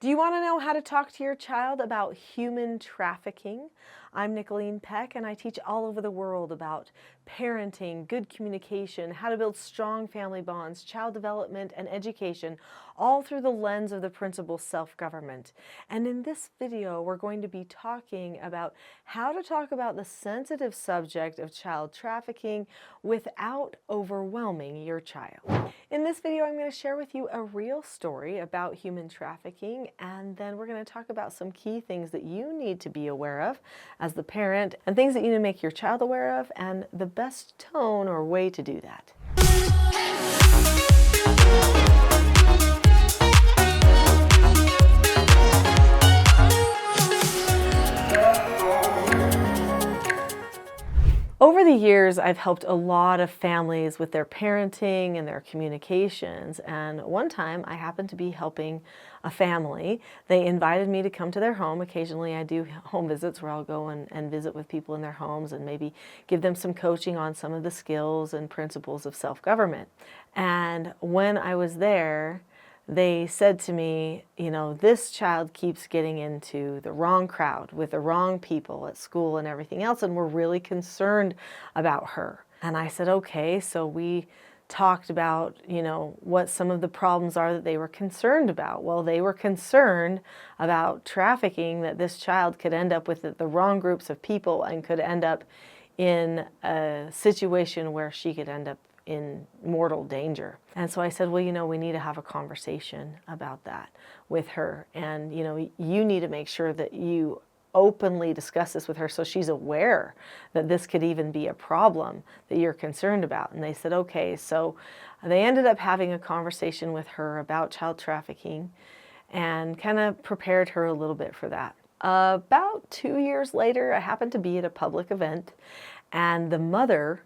Do you want to know how to talk to your child about human trafficking? I'm Nicholeen Peck, and I teach all over the world about parenting, good communication, how to build strong family bonds, child development, and education, all through the lens of the principle self-government. And in this video, we're going to be talking about how to talk about the sensitive subject of child trafficking without overwhelming your child. In this video, I'm going to share with you a real story about human trafficking, and then we're going to talk about some key things that you need to be aware of as the parent, and things that you need to make your child aware of, and the best tone or way to do that. Over the years, I've helped a lot of families with their parenting and their communications, and one time I happened to be helping a family. They invited me to come to their home. Occasionally I do home visits where I'll go and visit with people in their homes and maybe give them some coaching on some of the skills and principles of self-government. And when I was there, they said to me, you know, this child keeps getting into the wrong crowd with the wrong people at school and everything else, and we're really concerned about her. And I said, okay, so we talked about, you know, what some of the problems are that they were concerned about. Well, they were concerned about trafficking, that this child could end up with the wrong groups of people and could end up in a situation where she could end up in mortal danger. And so I said, well, you know, we need to have a conversation about that with her. And, you know, you need to make sure that you openly discuss this with her so she's aware that this could even be a problem that you're concerned about. And they said, okay. So they ended up having a conversation with her about child trafficking and kind of prepared her a little bit for that. About 2 years later, I happened to be at a public event, and the mother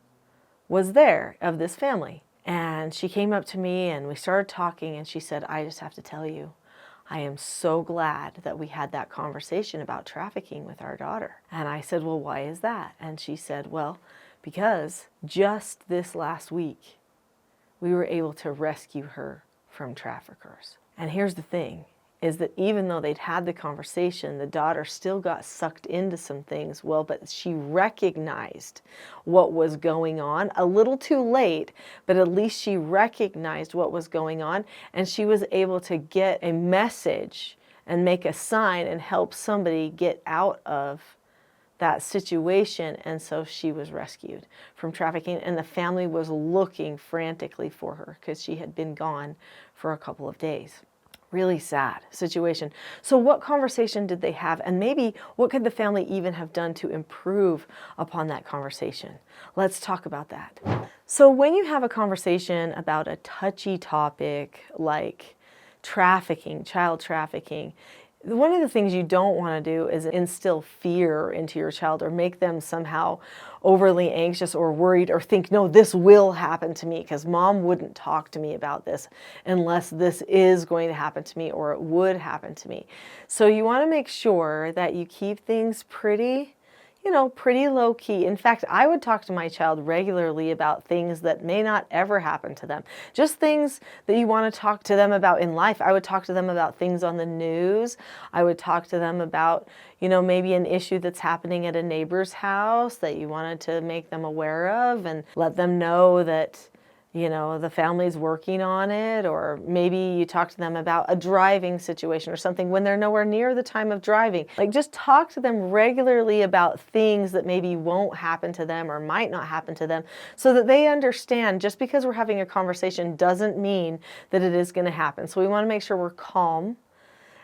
was there of this family. And she came up to me and we started talking, and she said, I just have to tell you, I am so glad that we had that conversation about trafficking with our daughter. And I said, well, why is that? And she said, well, because just this last week, we were able to rescue her from traffickers. And here's the thing, is that even though they'd had the conversation, the daughter still got sucked into some things. Well, but she recognized what was going on, a little too late, but at least she recognized what was going on, and she was able to get a message and make a sign and help somebody get out of that situation. And so she was rescued from trafficking, and the family was looking frantically for her because she had been gone for a couple of days. Really sad situation. So what conversation did they have? And maybe what could the family even have done to improve upon that conversation? Let's talk about that. So when you have a conversation about a touchy topic like trafficking, child trafficking, one of the things you don't want to do is instill fear into your child or make them somehow overly anxious or worried or think, no, this will happen to me because mom wouldn't talk to me about this unless this is going to happen to me or it would happen to me. So you want to make sure that you keep things pretty low key. In fact, I would talk to my child regularly about things that may not ever happen to them. Just things that you want to talk to them about in life. I would talk to them about things on the news. I would talk to them about, you know, maybe an issue that's happening at a neighbor's house that you wanted to make them aware of and let them know that, you know, the family's working on it. Or maybe you talk to them about a driving situation or something when they're nowhere near the time of driving. Like, just talk to them regularly about things that maybe won't happen to them or might not happen to them, so that they understand just because we're having a conversation doesn't mean that it is going to happen. So we want to make sure we're calm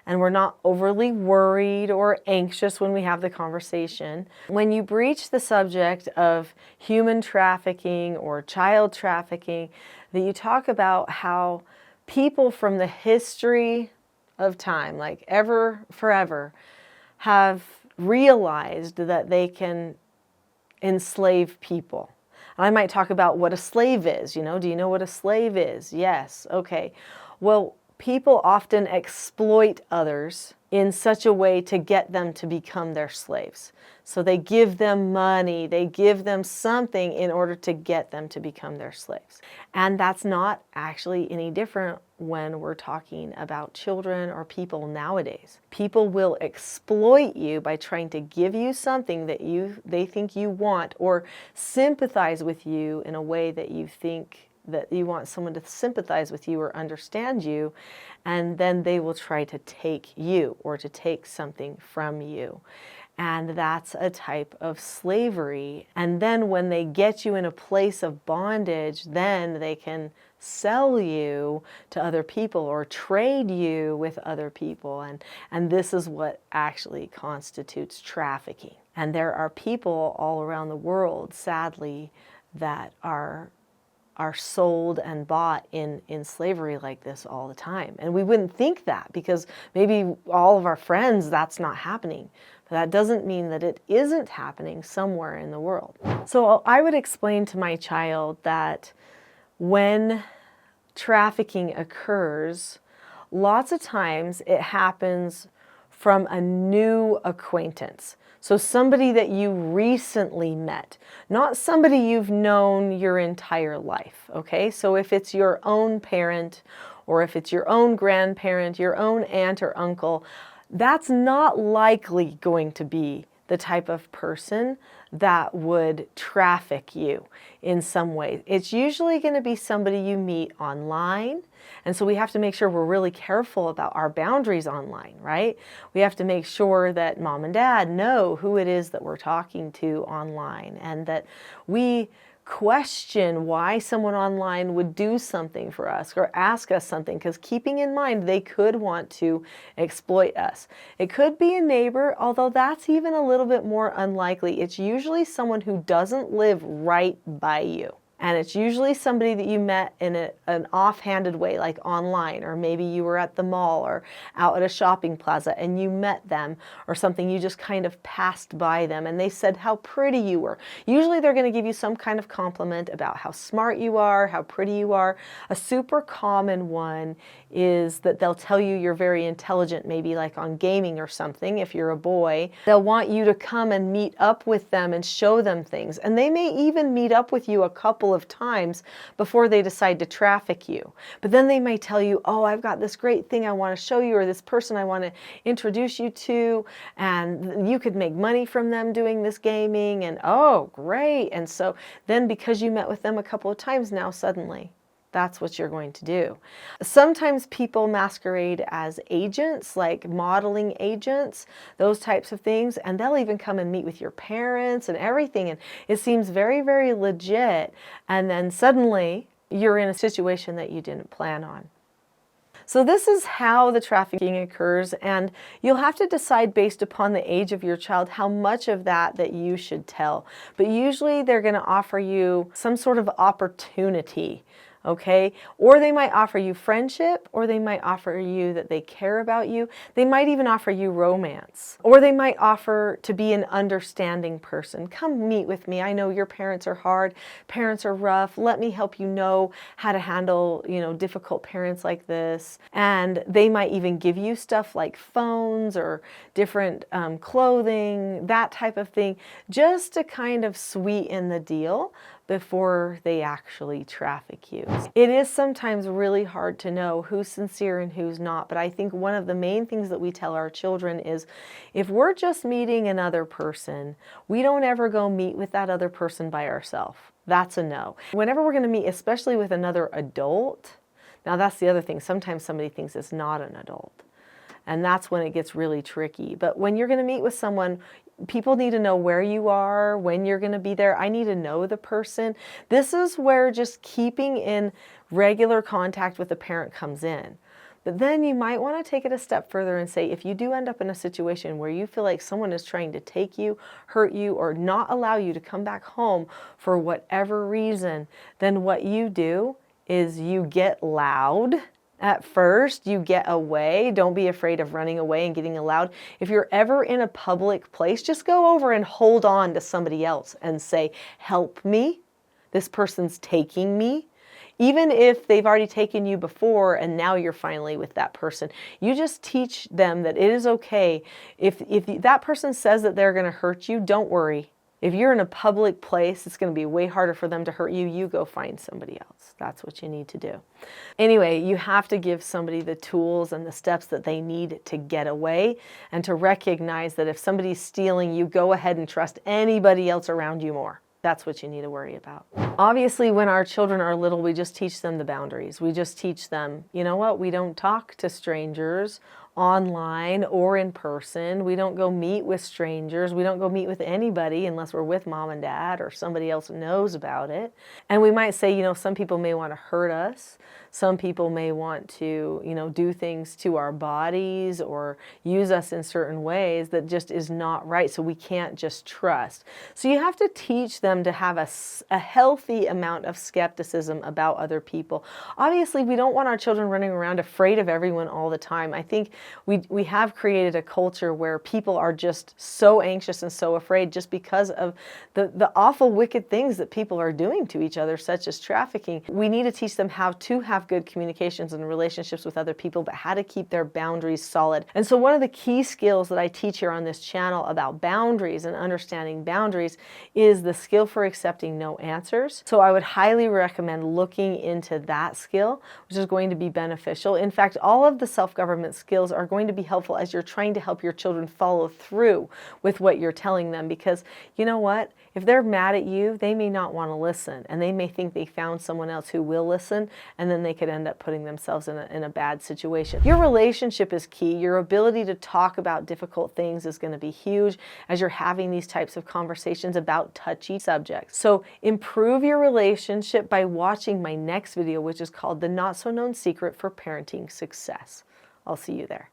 and we're not overly worried or anxious when we have the conversation. When you breach the subject of human trafficking or child trafficking, that you talk about how people from the history of time, like forever, have realized that they can enslave people. And I might talk about what a slave is. You know, do you know what a slave is? Yes. Okay. Well, People often exploit others in such a way to get them to become their slaves. So they give them money, they give them something in order to get them to become their slaves. And that's not actually any different when we're talking about children or people nowadays. People will exploit you by trying to give you something that they think you want, or sympathize with you in a way that you think that you want someone to sympathize with you or understand you, and then they will try to take you or to take something from you. And that's a type of slavery. And then when they get you in a place of bondage, then they can sell you to other people or trade you with other people. And this is what actually constitutes trafficking. And there are people all around the world, sadly, that are sold and bought in slavery like this all the time. And we wouldn't think that because maybe all of our friends, that's not happening. But that doesn't mean that it isn't happening somewhere in the world. So I would explain to my child that when trafficking occurs, lots of times it happens from a new acquaintance. So somebody that you recently met, not somebody you've known your entire life, okay? So if it's your own parent, or if it's your own grandparent, your own aunt or uncle, that's not likely going to be the type of person that would traffic you in some way. It's usually going to be somebody you meet online. And so we have to make sure we're really careful about our boundaries online, right? We have to make sure that mom and dad know who it is that we're talking to online, and that we question why someone online would do something for us or ask us something, because keeping in mind they could want to exploit us. It could be a neighbor, although that's even a little bit more unlikely. It's usually someone who doesn't live right by you. And it's usually somebody that you met in an offhanded way, like online, or maybe you were at the mall or out at a shopping plaza and you met them or something. You just kind of passed by them and they said how pretty you were. Usually they're going to give you some kind of compliment about how smart you are, how pretty you are. A super common one is that they'll tell you you're very intelligent, maybe like on gaming or something. If you're a boy, they'll want you to come and meet up with them and show them things. And they may even meet up with you a couple of times before they decide to traffic you. But then they may tell you, oh, I've got this great thing I want to show you, or this person I want to introduce you to, and you could make money from them doing this gaming, and oh, great. And so then because you met with them a couple of times, now suddenly that's what you're going to do. Sometimes people masquerade as agents, like modeling agents, those types of things, and they'll even come and meet with your parents and everything, and it seems very, very legit, and then suddenly you're in a situation that you didn't plan on. So this is how the trafficking occurs, and you'll have to decide based upon the age of your child how much of that you should tell. But usually they're going to offer you some sort of opportunity. Okay? Or they might offer you friendship, or they might offer you that they care about you. They might even offer you romance, or they might offer to be an understanding person. Come meet with me. I know your parents are hard. Parents are rough. Let me help you know how to handle, difficult parents like this. And they might even give you stuff like phones or different clothing, that type of thing, just to kind of sweeten the deal before they actually traffic you. It is sometimes really hard to know who's sincere and who's not, but I think one of the main things that we tell our children is if we're just meeting another person, we don't ever go meet with that other person by ourselves. That's a no. Whenever we're going to meet, especially with another adult, now that's the other thing, sometimes somebody thinks it's not an adult, and that's when it gets really tricky. But when you're going to meet with someone, people need to know where you are, when you're going to be there. I need to know the person. This is where just keeping in regular contact with the parent comes in. But then you might want to take it a step further and say, if you do end up in a situation where you feel like someone is trying to take you, hurt you, or not allow you to come back home for whatever reason, then what you do is you get loud. At first, you get away. Don't be afraid of running away and getting loud. If you're ever in a public place, just go over and hold on to somebody else and say, help me. This person's taking me. Even if they've already taken you before and now you're finally with that person, you just teach them that it is okay. If that person says that they're going to hurt you, don't worry. If you're in a public place, it's going to be way harder for them to hurt you. You go find somebody else. That's what you need to do. Anyway, you have to give somebody the tools and the steps that they need to get away, and to recognize that if somebody's stealing you, go ahead and trust anybody else around you more. That's what you need to worry about. Obviously, when our children are little, we just teach them the boundaries. We just teach them, you know what, we don't talk to strangers online or in person. We don't go meet with strangers. We don't go meet with anybody unless we're with mom and dad or somebody else knows about it. And we might say, you know, some people may want to hurt us. Some people may want to, you know, do things to our bodies or use us in certain ways that just is not right. So we can't just trust. So you have to teach them to have a healthy amount of skepticism about other people. Obviously, we don't want our children running around afraid of everyone all the time. I think we have created a culture where people are just so anxious and so afraid just because of the awful, wicked things that people are doing to each other, such as trafficking. We need to teach them how to have good communications and relationships with other people, but how to keep their boundaries solid. And so one of the key skills that I teach here on this channel about boundaries and understanding boundaries is the skill for accepting no answers. So I would highly recommend looking into that skill, which is going to be beneficial. In fact, all of the self-government skills are going to be helpful as you're trying to help your children follow through with what you're telling them, because you know what? If they're mad at you, they may not want to listen, and they may think they found someone else who will listen, and then they could end up putting themselves in a bad situation. Your relationship is key. Your ability to talk about difficult things is going to be huge as you're having these types of conversations about touchy subjects. So improve your relationship by watching my next video, which is called The Not So Known Secret for Parenting Success. I'll see you there.